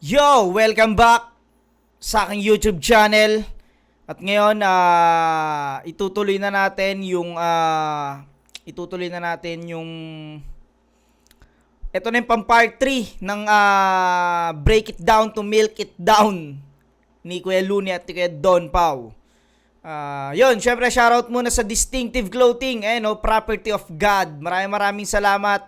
Yo! Welcome back sa aking YouTube channel. At ngayon, itutuloy na natin yung ito na yung pang part 3 ng Break It Down to Milk It Down ni Kuya Luni at ni Kuya Don Pau. Yun, syempre shoutout muna sa Distinctive Clothing, property of God. Maraming salamat,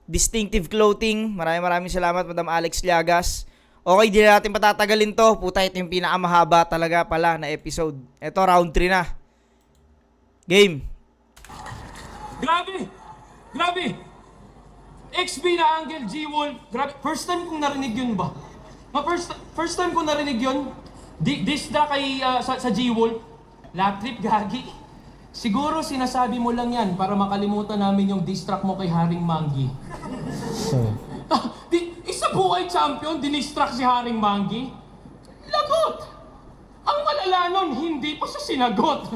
Distinctive Clothing. Maraming salamat, Madam Alex Llagas. Okay, di na natin patatagalin to. Puta, ito yung pinakamahaba talaga pala na episode. Ito, round 3 na. Game. Grabe! XB na Angel G-Wolf. Grabe, first time kong narinig yun ba? First time kong narinig yun. Disda kay sa G-Wolf. Lap trip, gagi. Siguro sinasabi mo lang yan para makalimutan namin yung diss track mo kay Haring Manggi. Isa buhay champion, dinistrack si Haring Manggi. Lagot! Ang malala nun, hindi pa siya sinagot.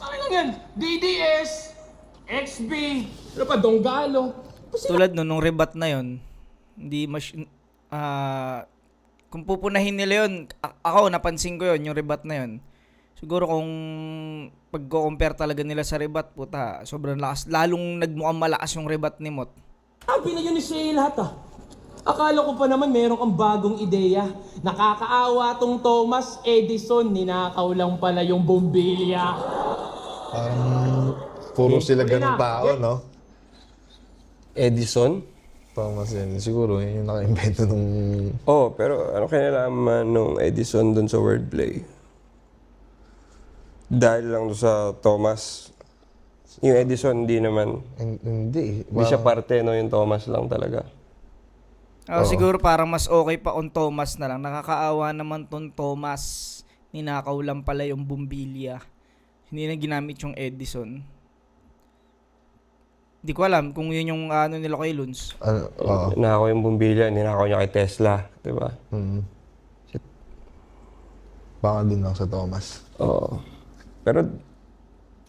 Ano lang yan? DDS, XB, ano pa, Donggalo. Tulad nung rebat na yon, hindi kung pupunahin nila yun, ako napansin ko yun, yung rebat na yun. Siguro kung pag-compare talaga nila sa rebat, puta, sobrang lakas. Lalong nagmukhang malakas yung rebat ni Mot. Sabi na yun ni Shay lahat ah. Akala ko pa naman meron kang bagong ideya. Nakakaawa tong Thomas Edison, ninakaw lang pala yung bombilya. Parang puro sila ganun tao, no? Edison? Thomas yan. Siguro yun yung naka-invento nung... Oh, pero ano kinalaman nung Edison dun sa wordplay? Dahil lang doon sa Thomas. Yung Edison, hindi naman. Hindi. Hindi siya parte, no? Yung Thomas lang talaga. Siguro parang mas okay pa on Thomas na lang. Nakakaawa naman ton Thomas. Ninakaw lang pala yung bombilya. Hindi na ginamit yung Edison. Di ko alam kung yun yung nila kay Luns. Ninakaw yung bumbilya, ninakaw niya kay Tesla. Diba? Baka dun lang sa Thomas. Oo. Pero,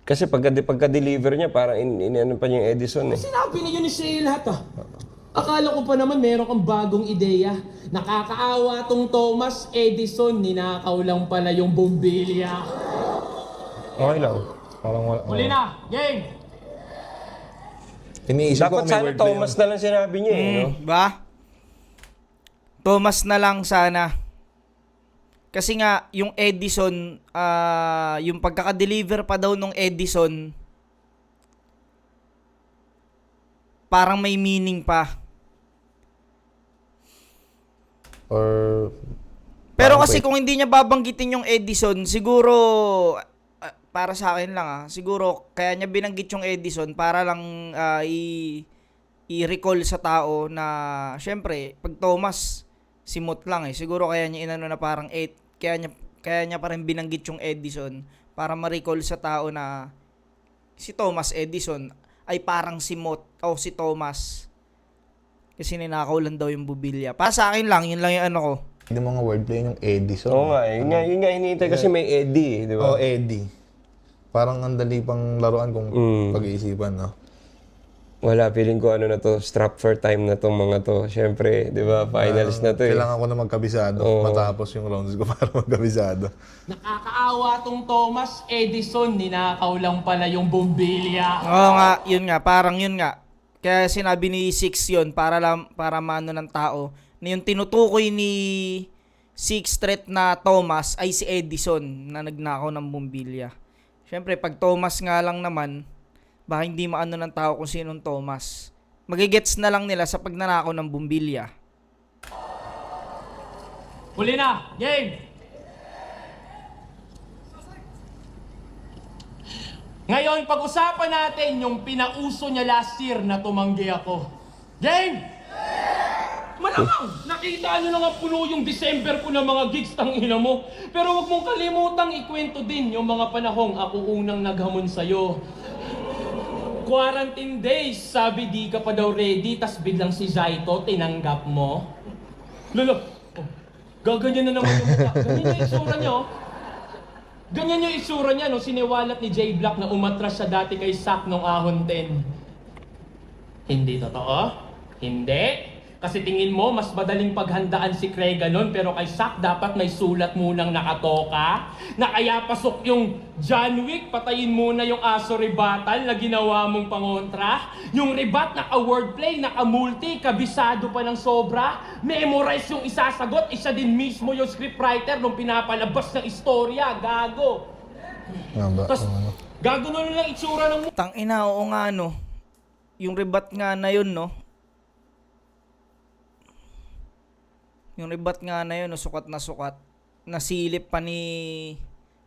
kasi pagka-deliver niya, parang ano pa niya yung Edison eh. Sinabi na yun ni Shay lahat ah. Akala ko pa naman meron kang bagong ideya. Nakakaawa tong Thomas Edison, ninakaw lang pala yung bombilya. Okay lang. Parang wala... Huli na, game! Iniisip ko Dapat kung may sana wordplay Thomas na lang sinabi niya eh, no? Ba? Thomas na lang sana. Kasi nga, yung Edison, yung pagkaka-deliver pa daw nung Edison, parang may meaning pa. Or... Pero parang kasi wait. kung hindi niya babanggitin yung Edison, siguro, para sa akin lang siguro, kaya niya binanggit yung Edison para lang i-recall sa tao na, syempre, pag Thomas, si Mot lang eh. Siguro kaya niya inano na parang kaya niya pa rin binanggit yung Edison para ma-recall sa tao na si Thomas Edison ay parang si Mot o si Thomas. Kasi ninakaw lang daw yung bubilya. Para sa akin lang, yun lang yung ano ko. Yung mga wordplay yung Edison. Oo nga eh. Yun nga hinihintay kasi may Eddie eh, di ba? Oh, Eddie. Parang ang dali pang laruan kung pag-iisipan, no? Wala, feeling ko ano na to, strap for time na tong mga to. Siyempre, di ba, finals na to eh. Kailangan ko na magkabisado. Matapos yung rounds ko para magkabisado. Nakakaawa tong Thomas Edison, ninakaw lang pala yung bombilya. Oo nga, yun nga, parang yun nga. Kaya sinabi ni Six yun para maano ng tao na yung tinutukoy ni Six threat na Thomas ay si Edison na nagnakaw ng bombilya. Siyempre, pag Thomas nga lang naman, baka hindi maano ng tao kung sinong Thomas. Magigets na lang nila sa pagnanakaw ng bombilya. Huli na, game! Ngayon, pag-usapan natin yung pinauso niya last year na tumanggi ako. Game! Malamang, nakita nyo na nga puno yung December ko ng mga gigs, tangina mo. Pero wag mong kalimutang ikwento din yung mga panahong ako unang naghamon sa'yo. Quarantine days, sabi di ka pa daw ready, tas biglang si Zaito tinanggap mo. Lolo, gaganyan na naman yung mukha. Ganyan yung itsura niya, oh. Ganyan yung itsura niya, no? Siniwalat ni J Block na umatras siya dati kay Sak nung Ahon 10. Hindi totoo? Hindi? Kasi tingin mo, mas madaling paghandaan si Craig ganon, pero kay Shaq dapat may sulat munang nakatoka, na kaya pasok yung John Wick, patayin muna yung aso rebattal na ginawa mong pangontra, yung rebat naka-wordplay, naka-multi, kabisado pa ng sobra, memorize yung isasagot, isa din mismo yung scriptwriter nung pinapalabas ng istorya, gago. Tapos, gago na lang itsura ng Tangina, oo nga no. Yung rebat nga na yun, no. Yung rebat nga na yun, no, sukat na sukat. Nasilip pa ni...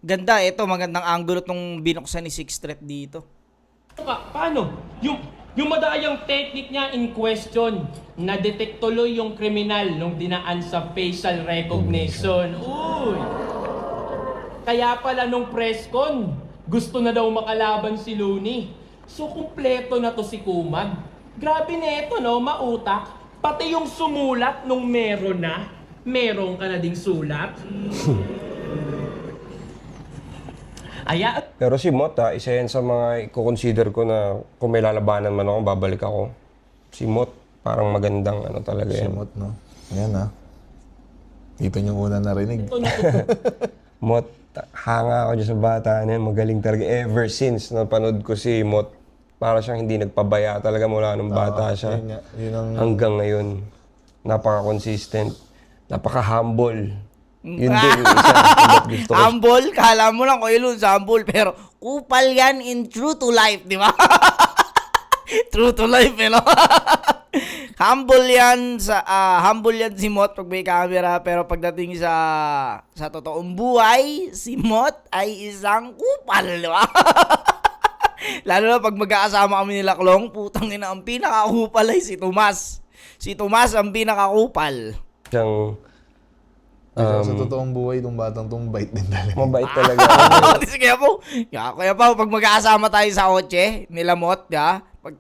Ganda, ito, magandang angulo tong binuksan ni Sixth Street dito. Paano? Yung madayang technique niya in question, na-detect tuloy yung kriminal nung dinaan sa facial recognition. Uy! Kaya pala nung press con, gusto na daw makalaban si Looney. So, kumpleto na to si Kumag. Grabe na ito, no? Mautak. Pati yung sumulat nung meron ka na ding sulat. Pero si Mot, isa yan sa mga i-consider ko na kung may lalabanan man ako, babalik ako. Si Mot, parang magandang ano talaga yan. Simot, no? Ayan, Dito yung una narinig. Mot, hanga ako dyan sa bata na yan. Magaling talaga. Ever since napanood ko si Mot, para siyang hindi nagpabaya talaga mula nung bata siya. Yun nga, yun ang... Hanggang ngayon, napaka-consistent, napaka-humble. Yun din yung isa. Ba't gusto ko Humble, kala mo lang Kuya Lun, humble, pero kupal yan in true to life, di ba? True to life, you know? Humble yan si Mot pag may camera, pero pagdating sa totoong buhay, si Mot ay isang kupal, di ba? Lalo na pag magkakasama kami nila Klong, putang ina, ang pinakakupal ay si Tomas. Si Tomas ang pinakakupal. siyang sa totoong buhay, itong batang itong bait din talaga. mabait talaga. Kasi kaya po, pag magkakasama tayo sa kotse, nila Mot, ya, pag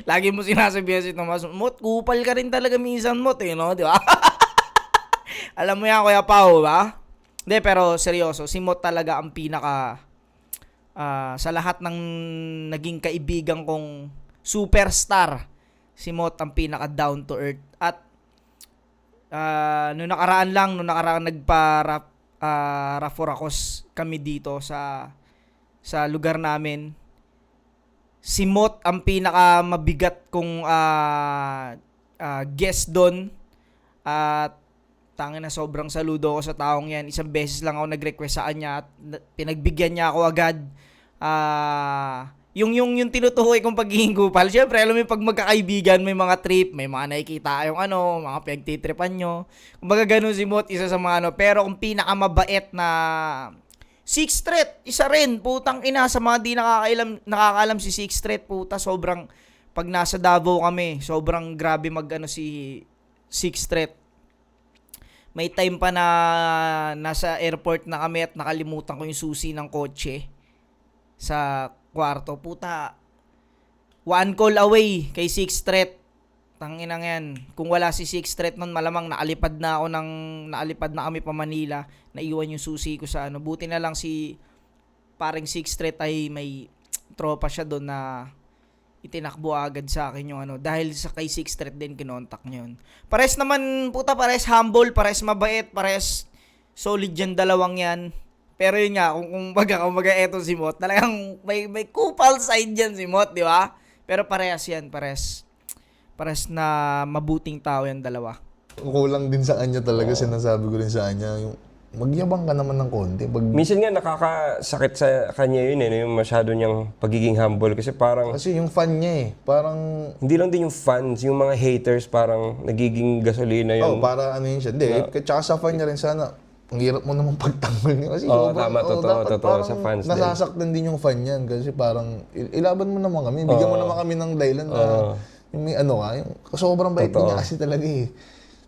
lagi mo sinasabihan si Tomas, Mot, kupal ka rin talaga minsan, Mot, no? Di ba? Alam mo yan, Kuya Pao, ba? Hindi, pero seryoso, si Mot talaga ang pinaka, sa lahat ng naging kaibigan kong superstar, si Mot ang pinaka down to earth. At nung nakaraan nagpa-raforakos kami dito sa lugar namin, si Mot ang pinaka mabigat kong guest doon. At tangin na sobrang saludo ako sa taong yan. Isang beses lang ako nag-request sa kanya at pinagbigyan niya ako agad. Yung tinutuhoy kong pagiging kupal. Syempre, alam mo pag magkakaibigan, may mga trip, may mga nakikita yung mga pinagtitripan nyo. Kumbaga ganun si Mot, isa sa mga pero kung pinakamabait na Sixth Street, isa rin, putang ina, sa mga di nakakaalam si Sixth Street, puta, sobrang, pag nasa Davao kami, sobrang grabe si Sixth Street. May time pa na nasa airport na kami at nakalimutan ko yung susi ng kotse sa kwarto. Puta, one call away kay Sixth Street. Tanginang yan. Kung wala si Sixth Street nun, malamang naalipad na kami pa Manila. Naiwan yung susi ko sa Buti na lang si paring Sixth Street ay may tropa siya doon na itinakbo agad sa akin yung dahil sa kay Sixth Street din kinontak niya yun. Pares naman, puta, pares humble, pares mabait, pares solid yan, dalawang yan. Pero yun nga, kung baga eto si Mot, talagang may kupal side yan si Mot, di ba? Pero parehas yan, pares na mabuting tao yan dalawa. Kulang din sa kanya talaga, sinasabi ko rin sa kanya, yung magyabang ka naman ng konti. Minsan nga nakakasakit sa kanya yun yung masyado niyang pagiging humble kasi parang... Kasi yung fan niya parang... Hindi lang din yung fans, yung mga haters parang nagiging gasolina yun. Para yun siya. Hindi, tsaka sa fan niya rin sana, ang hirap mo naman pagtanggol niya. Kasi tama, totoo sa fans din. Nasasaktan din yung fan niyan kasi parang ilaban mo naman kami, bigyan mo naman kami ng dahilan na yung may yung sobrang bait niya kasi talaga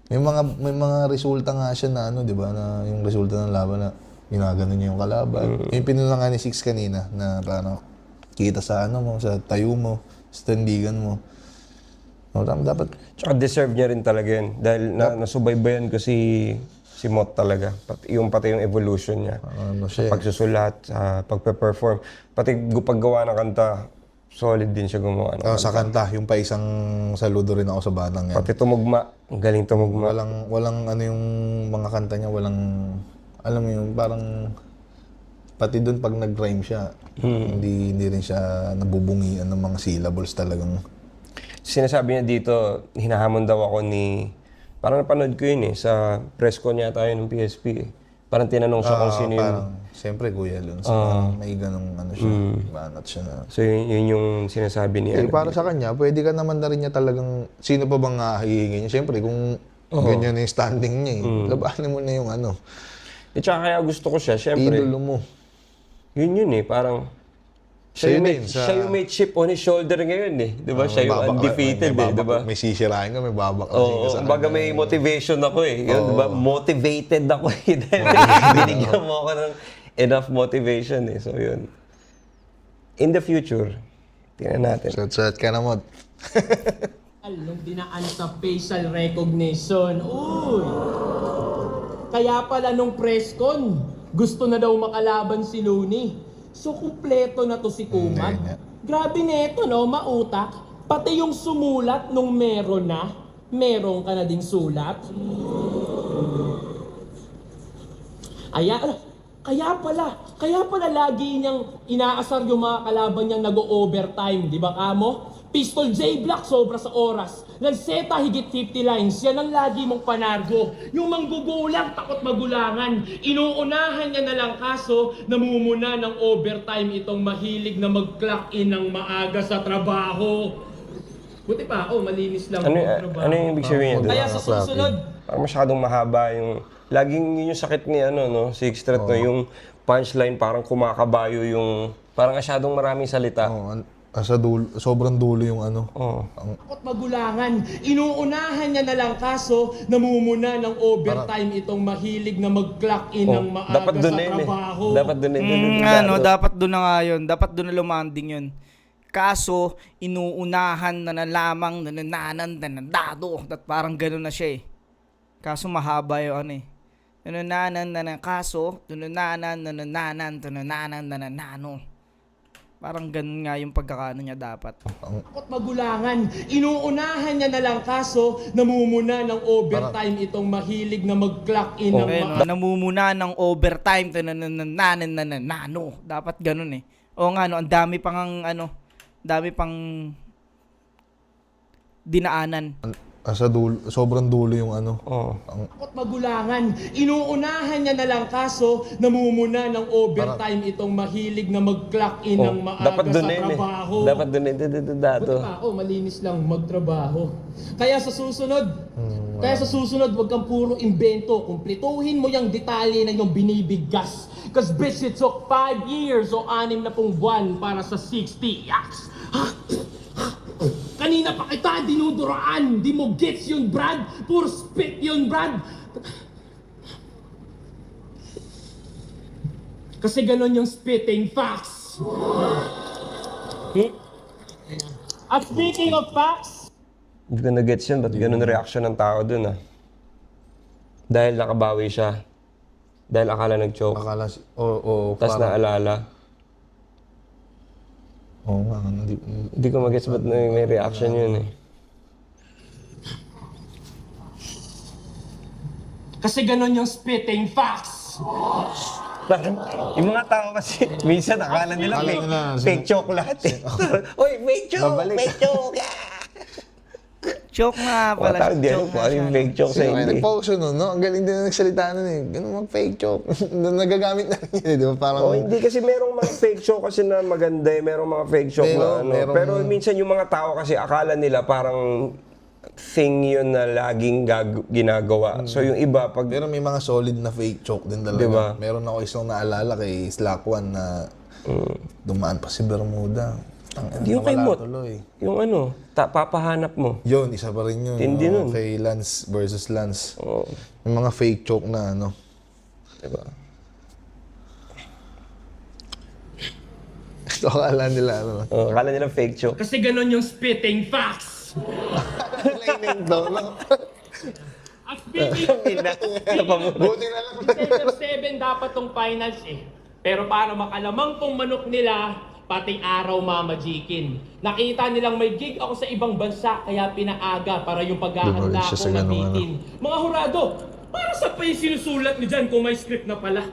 May mga resulta nga siya na di ba, na yung resulta ng laban na ginagano niya yung kalaban. Yung pinuna nga ni Six kanina na parang kita sa sa tayo mo, sa tandigan mo. Dapat. Tsaka deserve niya rin talaga yun dahil nasubaybayan ko si Mot talaga. Pati yung evolution niya. Siya. Pagsusulat, pagpe-perform. Pati paggawa ng kanta, solid din siya gumawa. Sa kanta, yung pa isang saludo rin ako sa batang yan. Pati tumugma, ang galing tumugma. Walang ano yung mga kanta niya, walang, alam mo yun, parang, pati doon pag nag-rhyme siya, hindi rin siya nabubungian ng mga syllables talagang. Sinasabi niya dito, hinahamon daw ako ni, parang napanood ko yun sa press con niya tayo ng PSP eh. Parang tinanong siya kung sino yun. Parang, siyempre Kuya Lon, parang may ganong ano siya, banat siya na. So yun yung sinasabi niya. Para sa kanya, pwede ka naman na rin niya talagang, sino pa bang hihingi niya? Siyempre, kung ganyan na yung standing niya labanan mo na yung ano. At saka kaya gusto ko siya, syempre. Idolo mo. Yun eh, parang siya yung may chip on his shoulder ngayon eh. Di ba? Siya yung undefeated eh. Di ba? May sisirain ka, may babak ka sa Baga may motivation ako eh. Yun, di ba? Motivated ako eh. Dahil binigyan mo ako ng enough motivation eh. So yun. In the future, tingnan natin. Suot ka na, Mod. Nung dinaan sa facial recognition. Uy! Kaya pala nung press con, gusto na daw makalaban si Looney. So, kumpleto na to si Kumag. Grabe neto, no? Mautak. Pati yung sumulat nung meron ka na ding sulat. Kaya pala lagi niyang inaasar yung mga kalaban niyang nag-overtime, di ba kamo? Pistol J Black sobra sa oras. Lanseta higit 50 lines. Yan ang lagi mong panargo. Yung manggugulang, takot magulangan. Inuunahan niya na lang kaso namumuna ng overtime itong mahilig na mag-clock in ng maaga sa trabaho. Buti pa, malinis lang ang trabaho. Ano yung ibig sabihin? Kaya sa susunod, Parang masyadong mahaba yung... Laging yun yung sakit ni si Xtret, no? Yung punchline parang kumakabayo yung... Parang masyadong maraming salita. Sa dulo, sobrang dulo yung ano. takot magulangan. Inuunahan niya na lang kaso namumuna ng overtime itong mahilig na mag-clock in ng maaga Dapat sa dun na yun eh. trabaho. Dapat dun na yun. Dapat doon na nga yun. Dapat doon na lumanding yun. Kaso, inuunahan na lamang nanananan nanandado. At parang gano'n na siya eh. Kaso mahaba yung ano eh. Kaso, nanananan. Parang ganun nga yung pagkakaano niya dapat. Takot magulangan. Inuunahan niya na lang kaso namumuna ng overtime itong mahilig na mag-clock in ng maaga. Namumuna ng overtime. Nananano. Dapat ganun eh. O nga no, ang dami pang dinaanan. Sa dulo, sobrang dulo yung ano. Takot magulangan. Inuunahan niya na lang kaso namumuna ng overtime itong mahilig na mag-clock in ng maaga Dapat sa dun na yun eh. trabaho. Dapat dun na yun. Buti pa, malinis lang magtrabaho. Kaya sa susunod, wag kang puro invento. Kumpletuhin mo yung detalye na yung binibigkas. Cause bitch, it took 5 years o 6 na pong buwan para sa 60 yaks. Kanina pa kita dinuduraan. Di mo gets yun, Brad. Puro spit yun, Brad. Kasi ganon yung spitting facts. At speaking of facts, Hindi ko na-gets yun. Ba't ganun reaction ng tao dun Dahil nakabawi siya. Dahil akala nag-choke. Tapos naalala. Oo nga. Hindi ko mag-gets ba't may reaction yun eh. kasi ganon yung spitting facts. Parang, yung mga tao kasi, minsan akala nila fake choke lahat eh. Uy, fake choke! Babalik. Fake choke! Choke nga pala. Wala hindi alam kung ano yung fake choke sa Sino kayo hindi. nag-focus nun, no? Ang galing din na nagsalita nun eh. Ganun mag-fake joke. Nagagamit na rin yun, di ba? Parang... Hindi kasi merong mga fake choke kasi na maganda eh. Merong mga fake choke na ano. Pero minsan yung mga tao kasi akala nila parang thing yun na laging ginagawa. So yung iba pag... Pero may mga solid na fake joke din talaga. Diba? Meron ako isang naalala kay Slack One na dumaan pa si Bermuda. Yung kay Mot. Tuloy. Yung papahanap mo. Yun, isa pa rin yun. Tindi nun. Kay Lance versus Lance. Oo. May mga fake joke na ano. Diba? Ito akala nila ano. Akala nila fake choke. Kasi ganon yung spitting facts. Explaining daw, no? At speaking Buti na lang. 7 dapat tong finals eh. Pero para makalamang tong manok nila, pati araw mamajikin. Nakita nilang may gig ako sa ibang bansa, kaya pinaaga para yung paghahanda Diba, siya ko sa ganun, mabitin. Mga hurado, para sa pa yung sinusulat ni dyan kung may script na pala?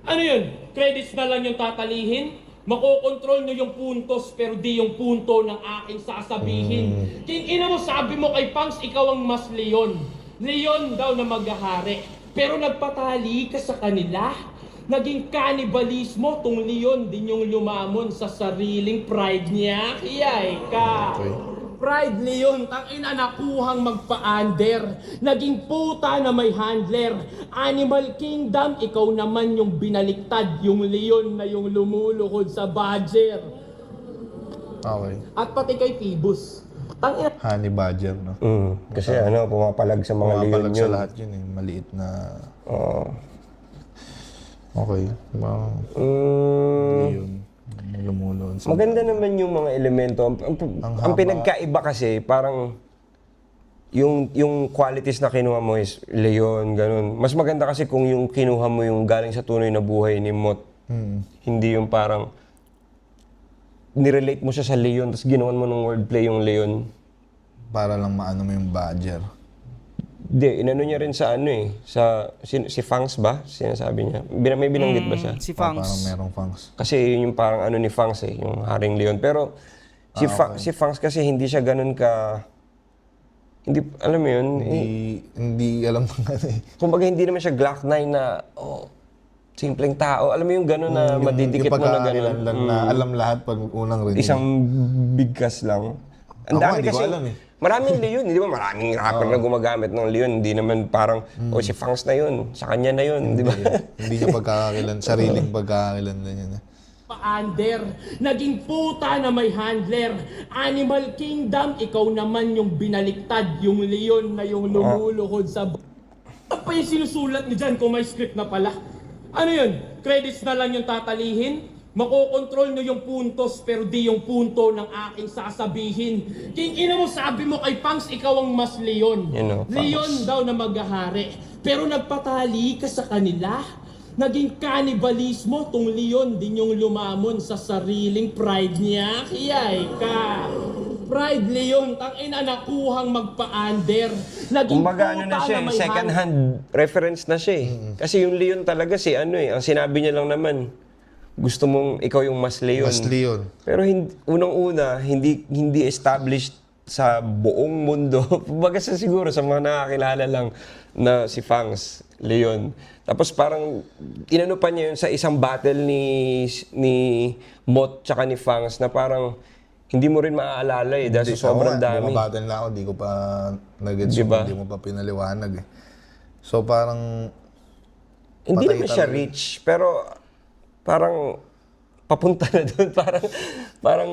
Ano yun? Credits na lang yung tatalihin? Makokontrol nyo yung puntos pero di yung punto ng aking sasabihin. King ina mo, sabi mo kay Pangs, ikaw ang mas leon. Leon daw na maghahari. Pero nagpatali ka sa kanila. Naging kanibalismo tong leon din yung lumamon sa sariling pride niya. Kiyay ka. Okay. Pride Leon, tangina nakuhang magpa-under. Naging puta na may handler. Animal Kingdom, ikaw naman yung binaliktad. Yung leon na yung lumuluhod sa badger. Okay. At pati kay Phoebus. Tangina. Honey badger, no? Kasi pumapalag sa mga leon Pumapalag sa yun. lahat yun eh. Maliit na... Oo. Okay. Yun. Lumulon. Maganda naman yung mga elemento. Ang haba. pinagkaiba kasi, parang yung qualities na kinuha mo is leon, ganun. Mas maganda kasi kung yung kinuha mo yung galing sa tunay na buhay ni Mot. Hindi yung parang nirelate mo siya sa leon, tapos ginawan mo ng wordplay yung leon. Para lang maano mo yung badger. Hindi, inano niya rin sa si Fangs ba? Sinasabi niya. May binanggit ba siya? Si Parang Fangs. merong fangs. Kasi yun yung parang ano ni Fangs yung Haring Leon. Pero si Fangs kasi hindi siya ganun ka... Hindi, alam mo yun? Hindi alam ng ano eh. Kumbaga hindi naman siya Glock 9 na, simpleng tao. Alam mo yung ganun na madidikit mo na ganun. lang na alam lahat pag unang rinig. Isang bigkas lang. Ang Ako, dami hindi ko kasi, alam eh. maraming leon, di ba? Maraming rapper na gumagamit ng leon. Hindi naman parang, si Fangs na yun, sa kanya na yun, di ba? Hindi niya pagkakakilan, sariling pagkakakilan na niya. Pa-under. Naging puta na may handler. Animal Kingdom, ikaw naman yung binaliktad. Yung leon na yung lumuluhod sa... Ano pa yung sinusulat ni dyan kung may script na pala? Ano yun? Credits na lang yung tatalihin? Makokontrol nyo yung puntos pero di yung punto ng aking sasabihin. King ina mo, sabi mo kay Pangs, ikaw ang mas leon. Pangs. Leon daw na maghahari. Pero nagpatali ka sa kanila. Naging kanibalismo tong leon din yung lumamon sa sariling pride niya. Kiyay ka. Pride Leon, tangina nakuhang magpa-under. Naging Kumbaga puta ano na siya, may second hand reference na siya Kasi yung leon talaga ang sinabi niya lang naman, gusto mong ikaw yung mas leon. Mas leon. Pero unang-una, hindi established sa buong mundo. Kumbaga siguro sa mga nakakilala lang na si Fangs, Leon. Tapos parang inano pa niya yun sa isang battle ni Mot tsaka ni Fangs na parang hindi mo rin maaalala dahil sa sobrang dami. Bumabattle na ako, di ko pa nag-gets Diba? hindi mo pa pinaliwanag eh. So parang... Hindi patay naman siya talaga. rich, pero parang papunta na doon. Parang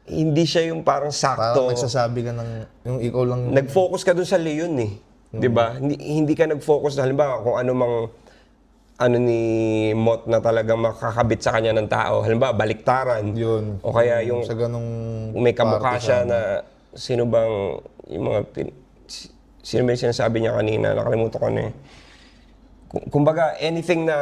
hindi siya yung parang sakto. Parang nagsasabi ka ng... Yung ikaw lang... Nag-focus ka doon sa leon eh. 'Di ba? Hindi ka nag-focus halimbawa kung ano mang ano ni Mot na talagang makakabit sa kanya ng tao. Halimbawa, baliktaran. Yun. O kaya yung Sa ganong... may kamukha parte siya sa- na sino bang yung mga sino ba yung sinasabi niya kanina? Nakalimutan ko na eh. Kumbaga, anything na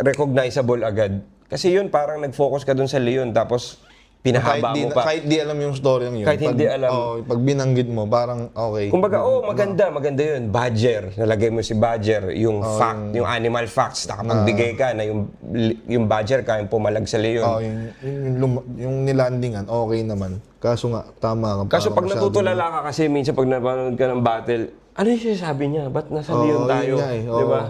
recognizable agad. Kasi yun, parang nag-focus ka dun sa leon tapos pinahaba mo pa. Kahit di alam yung story yun. Kahit hindi alam. Pag binanggit mo, parang okay. Kumbaga, maganda yun. Badger. Nalagay mo si Badger. Yung fact, yung animal facts. Nakapagbigay ka na yung Badger kayang pumalag sa leon. Yung nilandingan, okay naman. Kaso nga, tama ka. Kaso pag parang natutulala ka kasi minsan pag napanood ka ng battle, ano yung sinasabi niya? Ba't nasa leon yun tayo? nga eh. Di ba?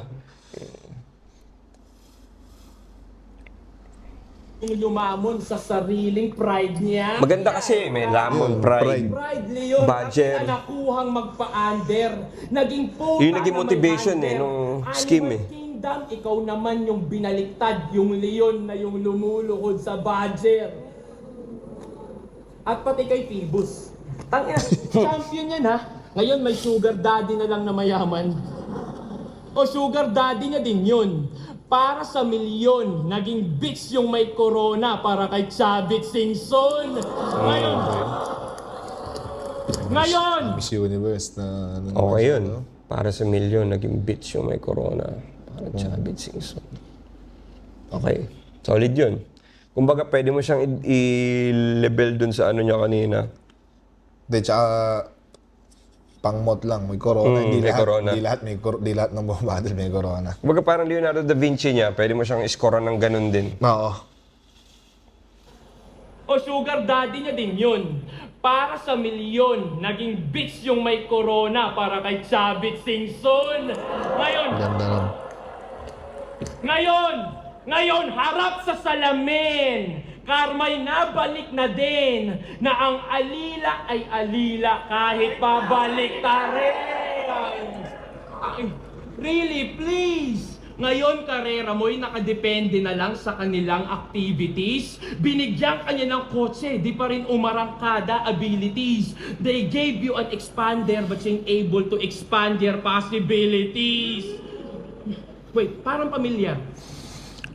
yung lumamon sa sariling pride niya. Maganda kasi, may lamon, pride. Pride Leon, Badger. ang nakuhang magpa-under. Naging puta Yun naging na may motivation handler. nung Animal scheme Kingdom, ikaw naman yung binaliktad, yung leon na yung lumuluhod sa badger. At pati kay Phoebus. Tangina, champion yan ha. Ngayon may sugar daddy na lang na mayaman. O sugar daddy niya din yun. Para sa milyon, naging bitch yung may corona para kay Chavit Singson. Ngayon, Miss Universe na... Okay yun. Para sa milyon, naging bitch yung may corona. Parang Chavit Singson. Okay. Solid yun. Kumbaga, pwede mo siyang i-level dun sa ano niya kanina. De, tsaka pang-mot lang, may corona. Hindi may lahat, corona. Di lahat ng bumabattle may corona. Kumbaga, parang Leonardo da Vinci niya, pwede mo siyang iskoran ng ganun din. Oo. O sugar daddy niya din yun. Para sa milyon, naging bitch yung may corona para kay Chavit Singson. Ganda nun. Ngayon, harap sa salamin. Karma'y nabalik na din na ang alila ay alila kahit babalik ta rin. Ay, really, please. Ngayon, karera mo'y nakadepende na lang sa kanilang activities. Binigyan kanya ng kotse, di pa rin umarangkada abilities. They gave you an expander but you're able to expand your possibilities. Wait, parang pamilyar.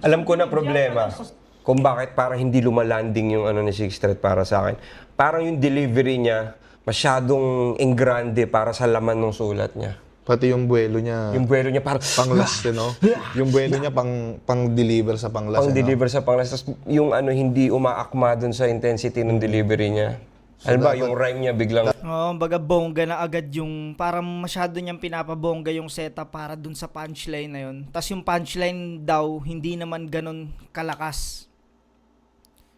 Alam ko na problema kung bakit parang hindi lumalanding yung ano ni Sixth Thread para sa akin. Parang yung delivery niya masyadong engrande para sa laman ng sulat niya. Pati yung buwelo niya. Yung buwelo niya parang Pang-last, no? Yung buwelo niya pang-deliver sa pang-last. pang-deliver sa panglas. Tapos yung ano hindi umaakma dun sa intensity ng delivery niya. Alam ba, yung rhyme niya biglang Oo, baga bongga na agad yung parang masyado niyang pinapabongga yung setup para dun sa punchline na yun. Tapos yung punchline daw hindi naman ganun kalakas.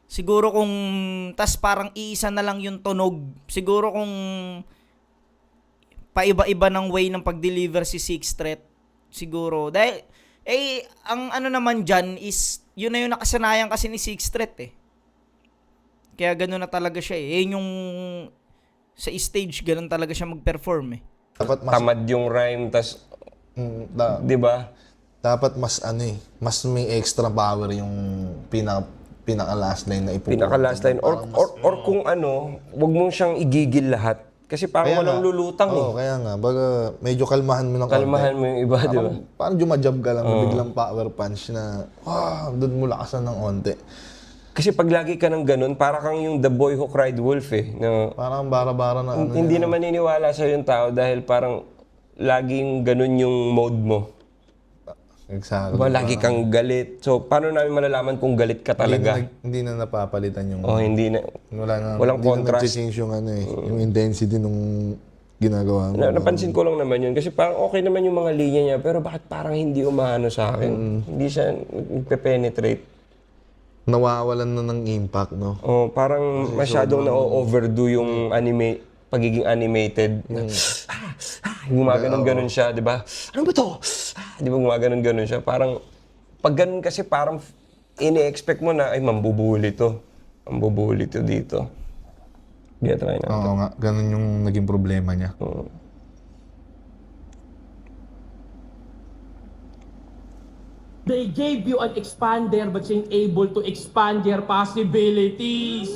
Siguro kung tas parang iisa na lang yung tunog. Siguro kung paiba-iba ng way ng pag-deliver si Sixth Thread. Siguro dahil ang ano naman diyan is yun na yung nakasanayan kasi ni Sixth Thread eh. Kaya gano'n na talaga siya eh. Yung sa stage, gano'n talaga siya mag-perform eh. Dapat mas, tamad yung rhyme, tas, di ba? dapat mas mas may extra power yung pinaka last line na ipupunta. Pinaka last line. Or kung ano, wag mong siyang igigil lahat. Kasi parang walang lulutang Oo, kaya nga. Baga, medyo kalmahan mo ng konti. Kalmahan mo yung iba, di ba? Parang jumajab ka lang, biglang power punch na, doon mo lakasan ng onte. Kasi pag lagi ka ng ganun, para kang yung The Boy Who Cried Wolf eh. Na, Parang bara-bara na ano. hindi naman niniwala sa yung tao dahil parang laging ganun yung mode mo. Exactly. Diba, lagi kang galit. So, paano namin malalaman kung galit ka talaga? Hindi na napapalitan yung... Hindi na. Walang contrast. Hindi na yung ano eh, yung intensity nung ginagawa mo. Napansin ko lang naman yun kasi parang okay naman yung mga linya niya pero bakit parang hindi umano sa akin? Hindi siya nagpe-penetrate. Nawawalan na ng impact, no? Parang masyadong na-overdo yung pagiging animated. Gumaganon-ganon siya, di ba? Ano ba to? Di ba gumaganon-ganon siya? Parang, pag ganon kasi parang ini-expect mo na, ay, mambubuli to. Mambubuli to dito. Try natin. Oo nga, ganun yung naging problema niya. They gave you an expander but you're able to expand your possibilities.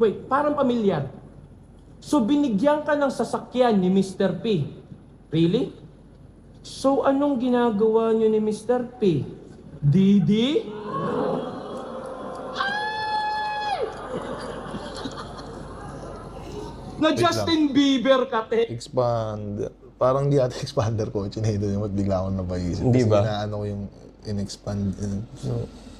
Wait, parang pamilyar. So binigyan ka ng sasakyan ni Mr. P. Really? So anong ginagawa niyo ni Mr. P? Didi? Na Justin Bieber ka, te. Expand. Parang di ata expander ko. Chinado yung bigla akong napaisip. Hindi ba? Kasi inaano ko yung in-expand. So,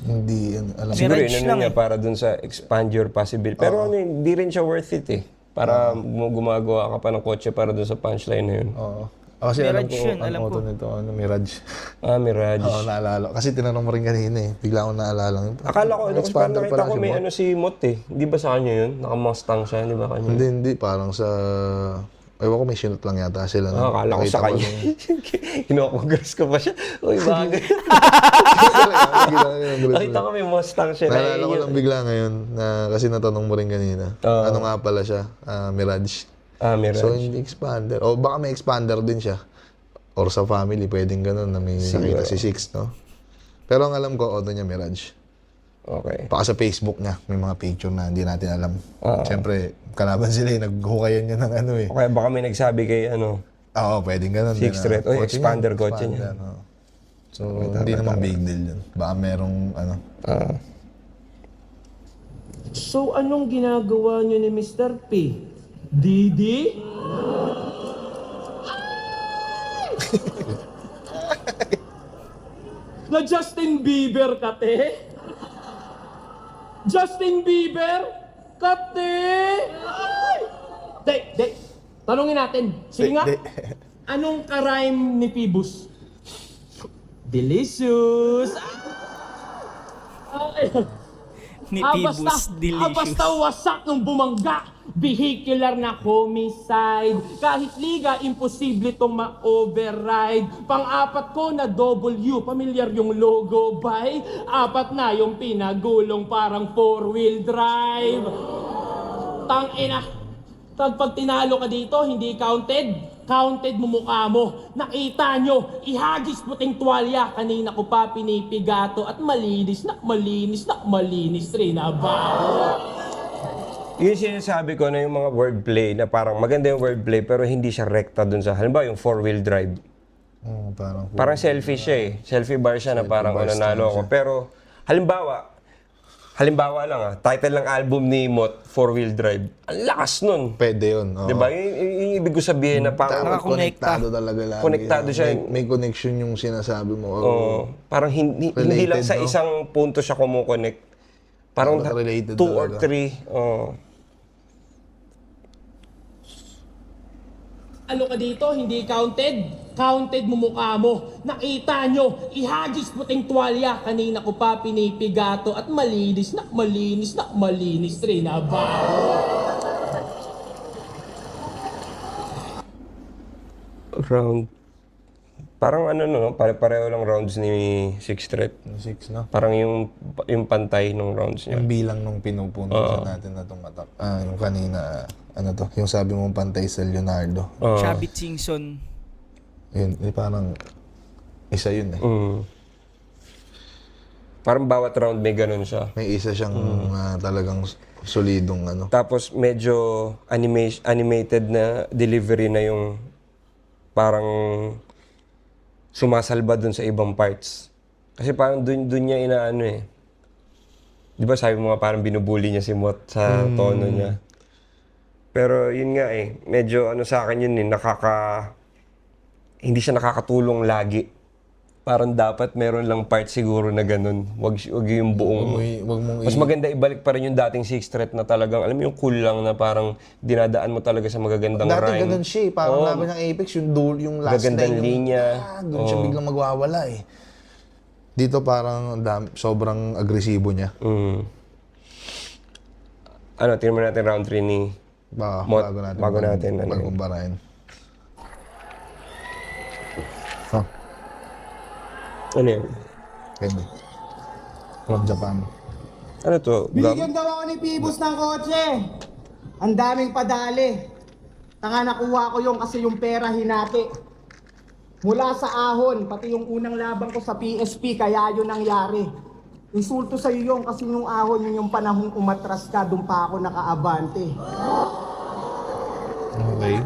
hindi, alam ko. Siguro Mirage yun lang niya para dun sa expand your possibility. Pero hindi rin siya worth it eh. Para gumagawa ka pa ng kotse para dun sa punchline na yun. Oo. Kasi alam Mirage ko, yun, alam ko. nito, Mirage. Mirage. Oo, naalala. Kasi tinanong mo rin kanina eh. Bigla akong naalala. Akala ko, kasi parang nakita ko may Mot. si Mot eh. Hindi ba sa kanya yun? Naka-Mustang siya, di ba kanya? Hindi. Parang sa... Ewan ko, may sinot lang yata sila. Akala ko sa kanya. Kino-congress ko pa siya. Uy, bagay. Nakita ko may Mustang siya. Naalala ko lang bigla ngayon na kasi natanong mo rin kanina. Ano nga pala siya? Mirage. Mirage. So, hindi expander. O baka may expander din siya. Or sa family, pwedeng ganun na may nakita si Six, no? Pero ang alam ko, auto niya Mirage. Okay. Baka sa Facebook niya, may mga picture na hindi natin alam. Siyempre, kalaban sila eh, naghukayan niya ng ano eh. Okay, baka may nagsabi kay ano. Oo, pwedeng ganun. Six Thread. Oy, expander kotse niya. No? So, hindi naman big deal yun. Baka merong ano. So anong ginagawa niyo ni Mr. P? Didi? Na Justin Bieber ka, te? Justin Bieber? Kate! Ay! De, tanungin natin. Sige nga. Anong ka-rhyme ni Phoebus? Delicious! Ay! Ni Basta, Phoebus, delicious. basta wasak nung bumangga. Vehicular na homicide. Kahit liga, imposible tong ma-override. Pang-apat ko na W, pamilyar yung logo, bay. Apat na yung pinagulong parang 4-wheel drive. Tangina. Pag tinalo ka dito, hindi counted. Counted mo mukha mo. Nakita nyo, ihagis puting tuwalya. Kanina ko pa pinipigato at malinis rin na ba? Yun sinasabi ko na yung mga wordplay na parang maganda yung wordplay pero hindi siya rekta dun sa, halimbawa yung 4-wheel drive. Parang selfie siya eh. Selfie bar siya na parang bar nanalo ako. Pero halimbawa lang title ng album ni Mot, 4-wheel drive. Ang lakas nun. Pwede yun. Oo. Diba? Yung ibig ko sabihin na parang Nakakonekta. Konektado talaga lagi. Konektado siya. May connection yung sinasabi mo. parang hindi Related, lang sa no? isang punto siya kumukonect. Parang Related 2 or talaga. 3. Ano ka dito, hindi counted? Counted mo mukha mo. Nakita nyo, ihagis puting tuwalya. Kanina ko pa pinipigato at malinis rin na ba? Round. Parang pare-pareho lang rounds ni Six Threat. 6, no? Parang yung pantay ng rounds niya. Yung bilang nung pinupunta natin na itong attack. Yung kanina, yung sabi mong pantay sa Leonardo. Chubby Chingson. Yun, parang isa yun eh. Parang bawat round may ganun siya. May isa siyang talagang solidong Tapos medyo animated na delivery na yung parang sumasalba dun sa ibang parts. Kasi parang dun niya inaano eh. Di ba sabi mo nga parang binubuli niya si Mot sa tono niya. Pero yun nga eh, medyo sa akin yun eh, hindi siya nakakatulong lagi. Parang dapat meron lang part siguro na ganun. Wag yung buong... Wag mong Mas maganda ibalik pa rin yung dating Six Threat na talagang, alam mo yung cool lang na parang dinadaan mo talaga sa magagandang Dati rhyme. ganun siya eh. Parang laban ng Apex, yung last Gagandang line. linya. Doon siya biglang magwawala eh. Dito parang sobrang agresibo niya. Tingnan mo natin round 3 ni Mot, bago natin. Bagong barahin. Ano yun? Pwede. From Japan. Ano to? Binigyan daw ako ni Phoebus ng kotse. Ang daming padali. Tanga nakuha ko yung kasi yung pera hinati. Mula sa ahon, pati yung unang laban ko sa PSP, kaya yun nangyari. Insulto sa'yo yung kasi yung ahon yun yung panahong umatras ka, doon pa ako nakaabante. Okay.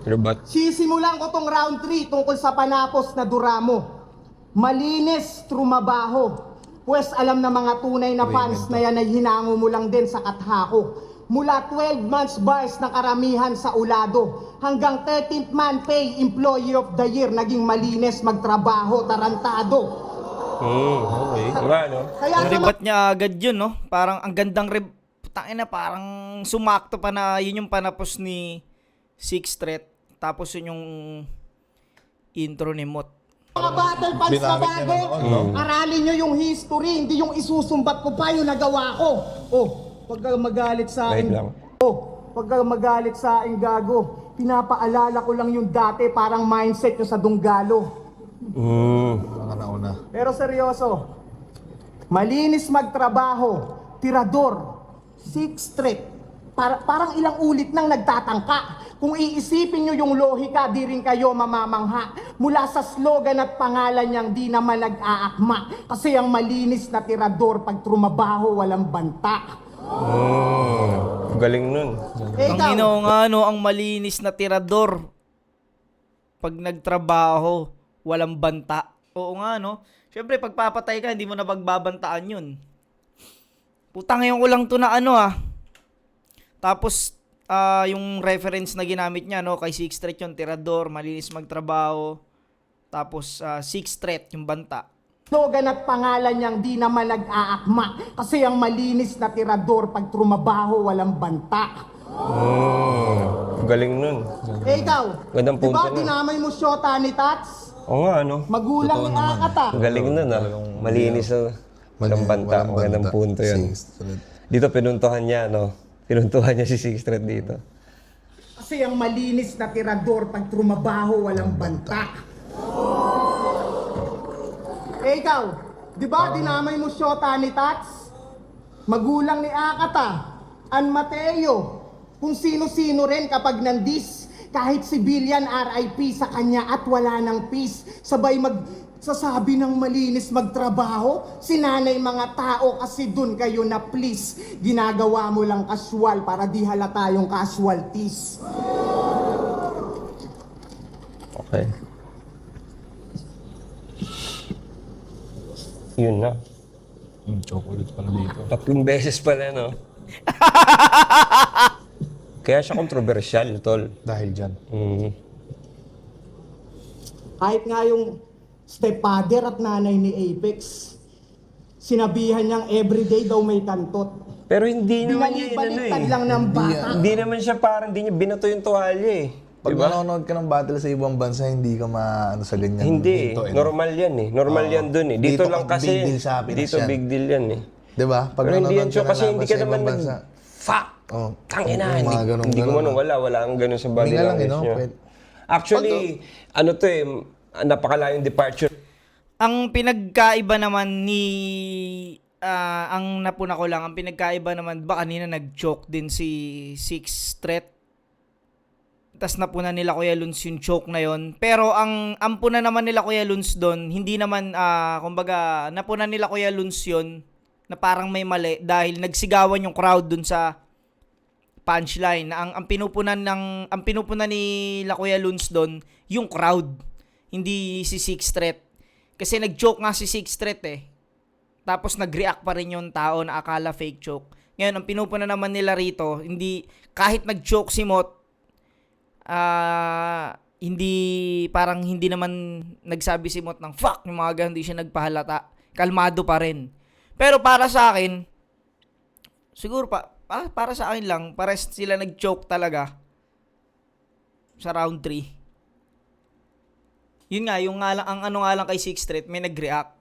Pero ba't? Sisimulan ko tong round 3 tungkol sa panapos na duramo. Malinis, trumabaho. Pues alam na mga tunay na fans na yan ay hinango mo lang din sa kathako. Mula 12 months bars ng karamihan sa ulado, hanggang 13th man pay, employee of the year, naging malinis, magtrabaho, tarantado. Okay. Diba, no? Kaya Yung sa rebat niya agad yun, no? Parang ang gandang tangina, parang sumakto pa na yun yung panapos ni Six Threat. Tapos yun yung intro ni Mot. mga battle fans na Binamit niya bago, na noon, no? aralin nyo yung history, hindi yung isusumbat ko pa yung nagawa ko. Oh, pag magalit sa Wait akin. lang. Pag magalit sa akin, gago, pinapaalala ko lang yung dati, parang mindset nyo sa Dunggalo. Mga nauna. Pero seryoso, malinis magtrabaho, tirador, Six Threat, parang ilang ulit nang nagtatangka. Kung iisipin nyo yung lohika, di rin kayo mamamangha. Mula sa slogan at pangalan niyang di naman nag-aakma. Kasi ang malinis na tirador, pag trumabaho, walang banta. Galing nun. Ang ino nga, no, ang malinis na tirador. Pag nagtrabaho, walang banta. Oo nga, no? Siyempre, pag papatay ka, hindi mo na pagbabantaan yun. Putang, ngayon ko lang to na Tapos, yung reference na ginamit niya, no, kay Six Threat yung tirador, malinis magtrabaho. Tapos, Six Threat yung banta. slogan at pangalan niyang di naman nag-aakma. Kasi ang malinis na tirador pag trumabaho walang banta. Galing nun. Eh ikaw, Gandang di punto ba nun. dinamay mo syota ni Tats? Oo nga, no? Magulang ni Akata. Galing nun, ah. Malinis na. Walang banta. Magandang punto yun. Dito pinuntuhan niya, no? Pinuntuhan niya si Sixth Street dito. Kasi ang malinis na tirador pag trumabaho walang banta. Eh ikaw, di ba dinamay mo syota ni Tats? Magulang ni Akata, An Mateo, kung sino-sino rin kapag nandis, kahit civilian RIP sa kanya at wala ng peace, sabay magsasabi ng malinis magtrabaho, sinanay mga tao kasi dun kayo na please, ginagawa mo lang casual para di halata yung casualties. Okay. Yun na. Chocolate pala dito. 3 beses pala, no? Kaya siya kontrobersyal, tol. Dahil dyan. Kahit nga yung stepfather at nanay ni Apex, sinabihan niyang everyday daw may kantot. Pero hindi naman niya Binalibaliktad lang ng bata. Hindi naman siya parang, hindi niya binato yung tuwalya eh. Pag Diba? nanonood ka ng battle sa ibang bansa, hindi ka maano sa ganyan. Hindi, hinto, normal yan eh. Normal yan dun eh. Dito Dito lang big kasi, deal sa Pinas dito yan. big deal yan eh. Diba? Pag Pero hindi yan nanonood siya ka kasi ng hindi laban ka sa naman ibang bansa. fuck! Oh. Tangina, Mga ganun, hindi ko ganun, man, wala ang ganun sa body Hindi nga lang, language no? niya. Pwede. Actually, ano to eh, napakalayong departure. Ang pinagkaiba naman ni ang napuna ko lang, ang pinagkaiba naman ba kanina nag-choke din si Sixth Threat. Tas napuna nila Kuya Luns yung choke na yon. Pero ang puna naman nila Kuya Luns doon, hindi naman kumbaga napuna nila Kuya Luns yon na parang may mali dahil nagsigawan yung crowd doon sa punchline. Ang pinupunan ni Kuya Luns doon yung crowd, hindi si Sixth Threat. Kasi nag-choke nga si Sixth Threat eh. Tapos nag-react pa rin yung tao na akala fake choke. Ngayon, ang pinupunan naman nila rito, hindi, kahit nag-choke si Mot, hindi naman nagsabi si Mot ng fuck, yung mga ganun, hindi siya nagpahalata. Kalmado pa rin. Pero para sa akin, siguro para sa akin lang, pares sila nag-choke talaga sa round 3. Yun nga, ang ano nga lang kay Sixth Street, may nag-react.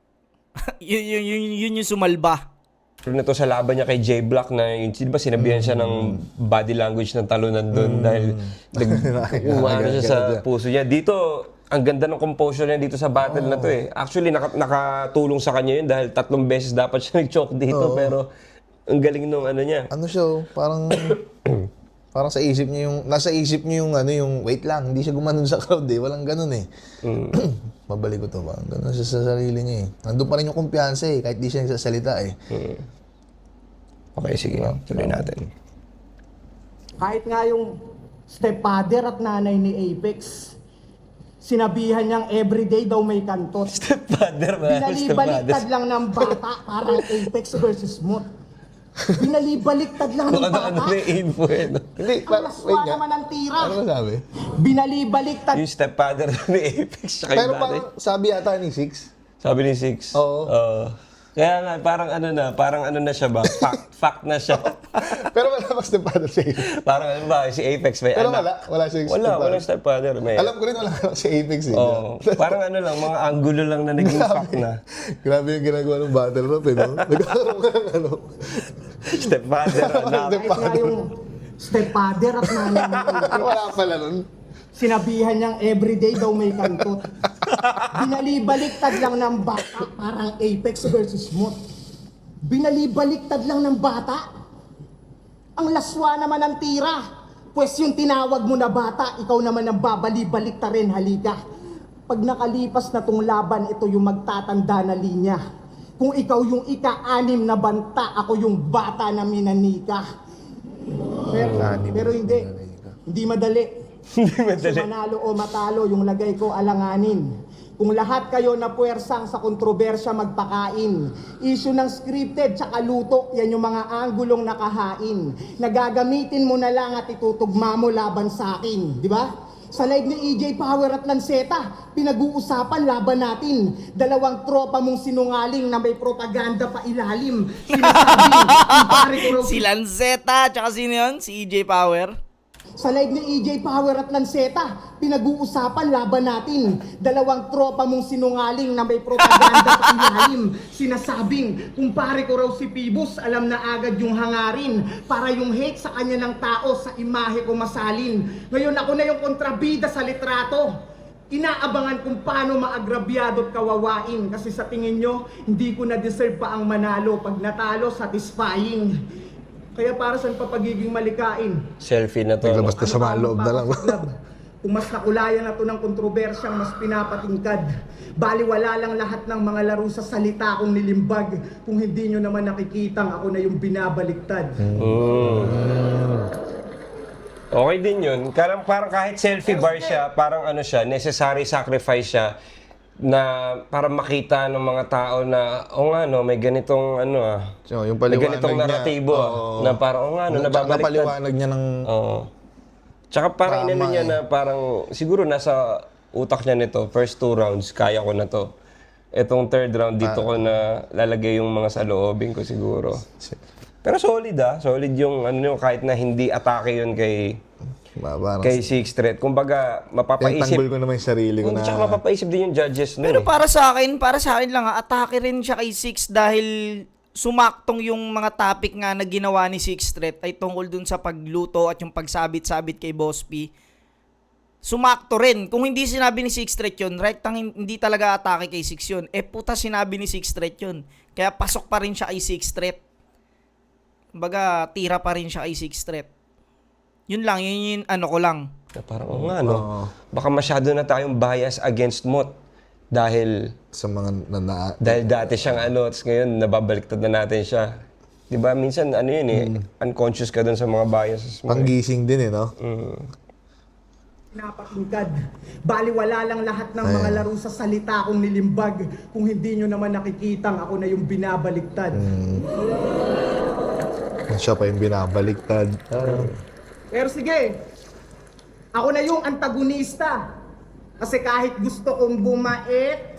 yun yung sumalba. Nito sa laban niya kay J Block na yung, di ba sinabihan siya ng body language ng talunan doon dahil umano siya sa puso niya. Dito, ang ganda ng composure niya dito sa battle na to eh. Actually, nakatulong sa kanya yun dahil 3 beses dapat siya nag-choke dito pero ang galing nung ano niya. Ano siya, parang parang sa isip niya nasa isip niya yung wait lang, hindi siya gumanon sa crowd eh, walang ganun eh. Mabalik ko to ba? Ganun siya sa sarili niya eh. Nandun pa rin yung kumpiyansa eh, kahit di siya nagsasalita eh. Okay, sige. Tuloy natin. Kahit nga yung stepfather at nanay ni Apex, sinabihan niyang everyday daw may kantot. Stepfather ba? Binalibaliktad lang ng bata, parang Apex versus Mot. Binalibaliktad lang ng Ano bata. na yung info eh. No? Hindi, Ang laswa naman ang tira. Ano sabi? Binalibaliktad. Yung stepfather ni Apex tsaka Pero yung parang sabi yata ni Six, sabi ni Six. Oo. Kaya nga, parang ano na siya ba? Fact na siya. pero wala mas na father si Apex. Parang ano ba, si Apex may Pero anak. wala si Walang stepfather. May, Alam ko rin wala si Apex eh. parang ano lang, mga angulo lang na naging fact na. Grabe yung ginagawa ng battle rap eh, no? Nagkakaroon ka ng ano. Stepfather, anak. Kahit nga yung stepfather at nanay ni Apex, Wala pala nun. sinabihan niyang everyday daw may kantot. Binalibaliktad lang ng bata, parang Apex versus Mot. Binalibaliktad lang ng bata. Ang laswa naman ang tira. Pues yung tinawag mo na bata, ikaw naman ang babalibaliktad rin, halika. Pag nakalipas na tong laban, ito yung magtatanda na linya. Kung ikaw yung ika-6 na banta, ako yung bata na minanika. Pero hindi madali. So manalo o matalo, yung lagay ko alanganin. Kung lahat kayo na puwersang sa kontrobersya magpakain, issue ng scripted tsaka luto, yan yung mga anggulong nakahain. Nagagamitin mo na lang at itutugma mo laban sa akin, di ba? Sa live ni EJ Power at Lanceta, pinag-uusapan laban natin. Dalawang tropa mong sinungaling na may propaganda pa ilalim. Sinasabi, pare ko raw Si Lanceta, tsaka sino yun? Si EJ Power. Sa live ni EJ Power at Lanceta, pinag-uusapan laban natin. Dalawang tropa mong sinungaling na may propaganda sa ilalim. Sinasabing, kung pare ko raw si Pibus, alam na agad yung hangarin. Para yung hate sa kanya ng tao, sa imahe ko masalin. Ngayon ako na yung kontrabida sa litrato. Inaabangan kung paano maagrabyado at kawawain. Kasi sa tingin nyo, hindi ko na-deserve pa ang manalo. Pag natalo, satisfying. Kaya para saan pa pagiging malikain? Selfie na to. Naglabas na sa mga loob na lang. Kung mas nakulayan na to ng kontrobersyang mas pinapatingkad, baliwala lang lahat ng mga laro sa salita kong nilimbag. Kung hindi nyo naman nakikitang ako na yung binabaliktad. Okay din yun. Parang kahit selfie bar siya, parang ano siya, necessary sacrifice siya na para makita ng mga tao na, o nga no, may ganitong ano So, yung may paliwanag ganitong niya, naratibo oo. na parang, o nga no, Tsaka nababaliktad. napaliwanag niya ng... Oo. Tsaka parang Tama inano niya eh. na parang, siguro nasa utak niya nito, first 2 rounds, kaya ko na to. Itong third round, dito ko na lalagay yung mga saloobin ko siguro. Pero solid solid yung ano yun, kahit na hindi atake yun kay Parang, Six Threat. Kumbaga, mapapaisip. tanggol ko naman yung sarili ko na... Tsaka mapapaisip din yung judges nun Pero eh. para sa akin lang, atake rin siya kay Six dahil sumaktong yung mga topic nga na ginawa ni Six Threat ay tungkol dun sa pagluto at yung pagsabit-sabit kay Boss P. Sumakto rin. Kung hindi sinabi ni Six Threat yun, right, hindi talaga atake kay Six yun. Puta sinabi ni Six Threat yun. Kaya pasok pa rin siya kay Six Threat. Kumbaga, tira pa rin siya kay Six Threat. Yun lang, yun yung ano ko lang. Na parang, o nga no, baka masyado na tayong bias against Mot. Dahil Sa mga dati siyang ano, tapos ngayon nababaliktad na natin siya. Di ba minsan ano yun unconscious ka dun sa mga biases mo. panggising din eh, no? Pinapatingkad. Baliwala lang lahat ng mga laro sa salita kong nilimbag. Kung hindi nyo naman nakikitang ako na yung binabaliktad. Siya pa yung binabaliktad. Pero sige, ako na yung antagonista. Kasi kahit gusto kong bumait,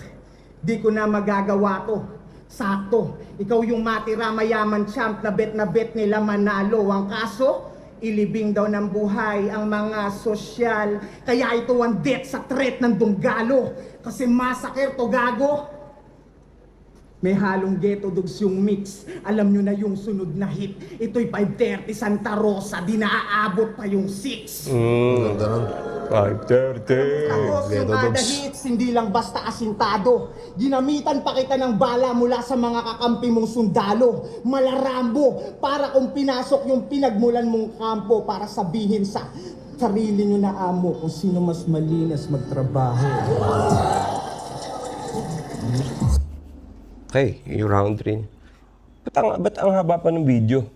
di ko na magagawa to. Sakto, ikaw yung matira mayaman champ na bet nila manalo. Ang kaso, ilibing daw ng buhay ang mga sosyal. Kaya ito ang death sa threat ng Dunggalo. Kasi massacre to gago. May halong ghetto dogs yung mix. Alam nyo na yung sunod na hit. Ito'y 5:30 Santa Rosa. Di naaabot pa yung 6. Ganda nun. 5:30. Tapos yung Ghetto kada dogs. hits, hindi lang basta asintado. Ginamitan pa kita ng bala mula sa mga kakampi mong sundalo. Malarambo, para kung pinasok yung pinagmulan mong kampo para sabihin sa sarili nyo na amo kung sino mas malinas magtrabaho. Okay, yung round 3. Ba't ang haba pa ng video?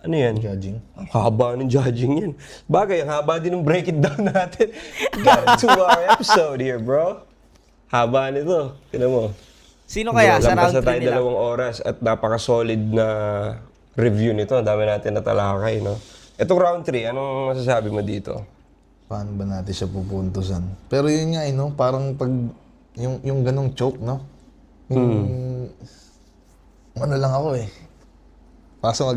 Ano yan? Judging. Ang haba ng judging yan. Bagay, ang haba din ng break it down natin. Got to our episode here, bro. Haba nito. Tignan mo. Sino kaya sa round 3 tayo nila? 2 oras at napaka-solid na review nito. Ang dami natin natalakay, no? Itong round 3, anong masasabi mo dito? Paano ba natin siya pupuntusan? Pero yun nga, no? Parang pag... Yung ganong choke, no? Ano lang ako eh. Kaso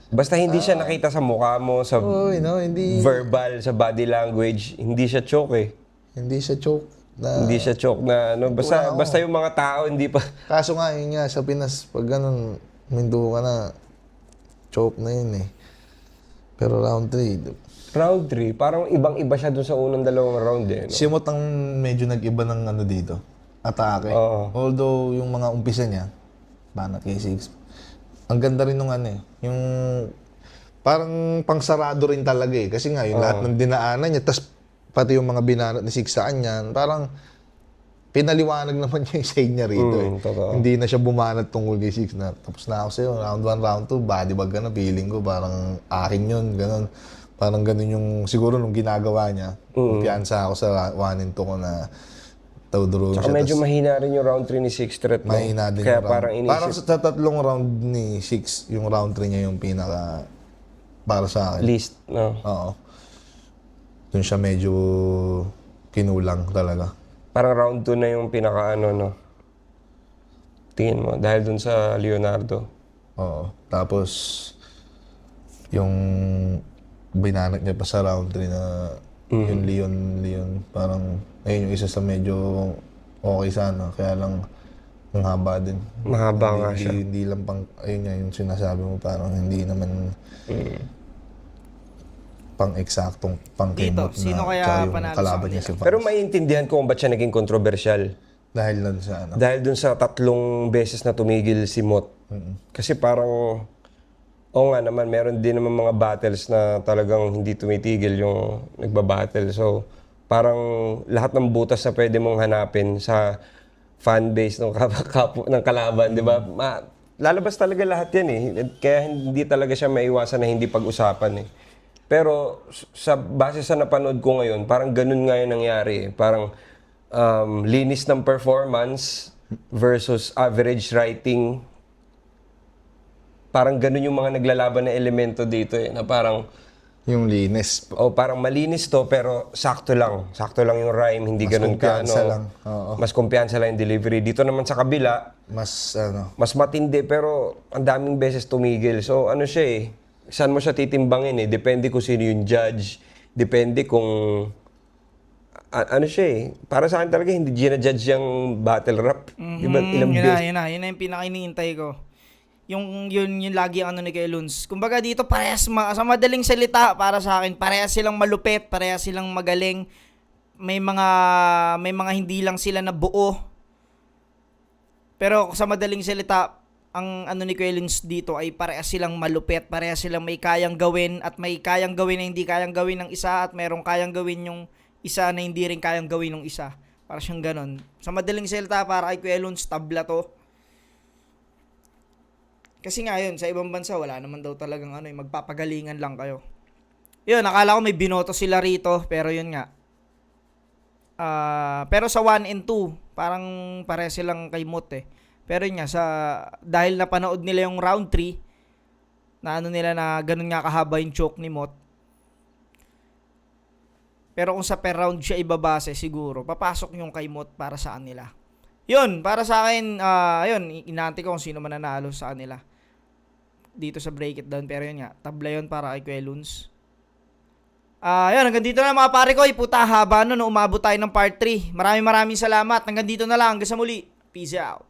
Basta hindi siya nakita sa mukha mo, sa hindi... verbal, sa body language, hindi siya choke eh. Hindi siya choke. Hindi siya choke na ano. Basta yung mga tao hindi pa... Kaso nga, yun nga, sa Pinas, pag ganun, minduho ka na, choke na yun eh. Pero round 3, Round 3, parang ibang-iba siya dun sa unang 2 round eh. No? si Mot ang medyo nag-iba ng ano dito, atake. Oo. Although, yung mga umpisa niya, banat kay Six, ang ganda rin nung ano eh, yung parang pangsarado rin talaga eh. Kasi nga, yung lahat ng dinaanan niya, tas pati yung mga binanat ni Six sa kanya, parang pinaliwanag naman niya yung side niya rito eh. Totoo. Hindi na siya bumanat tungkol kay Six na, tapos na ako sa'yo, round 1, round 2, body bag ka na, feeling ko parang akin yun, ganun. Parang ganun yung, siguro nung ginagawa niya, kumpiyansa ako sa 1 and 2 ko na tawduro Tsaka siya. medyo Tas mahina rin yung round 3 ni Six Threat. No? mahina din Kaya yung round. parang Parang inisip, sa 3 round ni Six, yung round 3 niya yung pinaka para sa akin. least, no? Oo. Doon siya medyo kinulang talaga. Parang round 2 na yung pinaka-ano, no? Tingin mo, dahil dun sa Leonardo. Oo. Tapos, yung binanat niya pa sa round 3 na yung Leon, parang, ayun yung isa sa medyo okay sana. Kaya lang, ang haba din. Mahaba nga siya. Hindi lang pang, ayun nga yung sinasabi mo, parang hindi naman pang-eksaktong pang-kimot na. sino kaya tsaka yung panalo sa kalaban niya si Vance. Pero maiintindihan ko kung ba't siya naging kontrobersyal. Dahil lang sa ano. Dahil dun sa 3 beses na tumigil si Mot. Kasi parang, oo nga naman, meron din naman mga battles na talagang hindi tumitigil yung nagbabattle. So, parang lahat ng butas na pwede mong hanapin sa fanbase ng ng kalaban, di ba? Lalabas talaga lahat yan eh. Kaya hindi talaga siya maiwasan na hindi pag-usapan eh. Pero sa base sa napanood ko ngayon, parang ganun nga yung nangyari eh. Parang linis ng performance versus average writing. Parang ganun yung mga naglalaban na elemento dito eh, na parang Yung linis. parang malinis to pero sakto lang. Sakto lang yung rhyme, hindi Mas ganun ka kumpiyansa lang. Oo. Mas kumpiyansa lang yung delivery. Dito naman sa kabila, Mas ano. mas matindi pero ang daming beses tumigil. So ano siya eh, saan mo siya titimbangin eh? Depende kung sino yung judge. Depende kung ano siya eh. Para sa akin talaga hindi ginajudge yung battle rap. Di ba? Ilang beses. Yun na yung pinaka-iniintay ko. Yung lagi ang ano ni Kuya Luns. Kumbaga dito parehas sa madaling salita para sa akin, parehas silang malupit, parehas silang magaling. May mga hindi lang sila na buo. Pero sa madaling salita, ang ano ni Kuya Luns dito ay parehas silang malupit, parehas silang may kayang gawin at may kayang gawin na hindi kayang gawin ng isa at mayroong kayang gawin yung isa na hindi rin kayang gawin ng isa. Para siyang ganon. Sa madaling salita, para kay Kuya Luns, tabla to. Kasi nga yun, sa ibang bansa, wala naman daw talagang magpapagalingan lang kayo. Yun, nakala ko may binoto sila rito, pero yun nga. Pero sa 1 and 2, parang pare silang kay Mot eh. Pero yun nga, dahil napanood nila yung round 3, na nila na ganun nga kahaba yung choke ni Mot. Pero kung sa per round siya ibabase, siguro, papasok yung kay Mot para sa kanila. Yun, para sa akin, yun, inaantay ko kung sino man nanalo sa kanila dito sa Break It Down. Pero yun nga, tabla yun para kay Kuya Luns. Yun, hanggang dito na mga pare ko. Puta, haba no, umabot tayo ng part 3. Maraming salamat. Hanggang dito na lang. Hanggang sa muli. Peace out.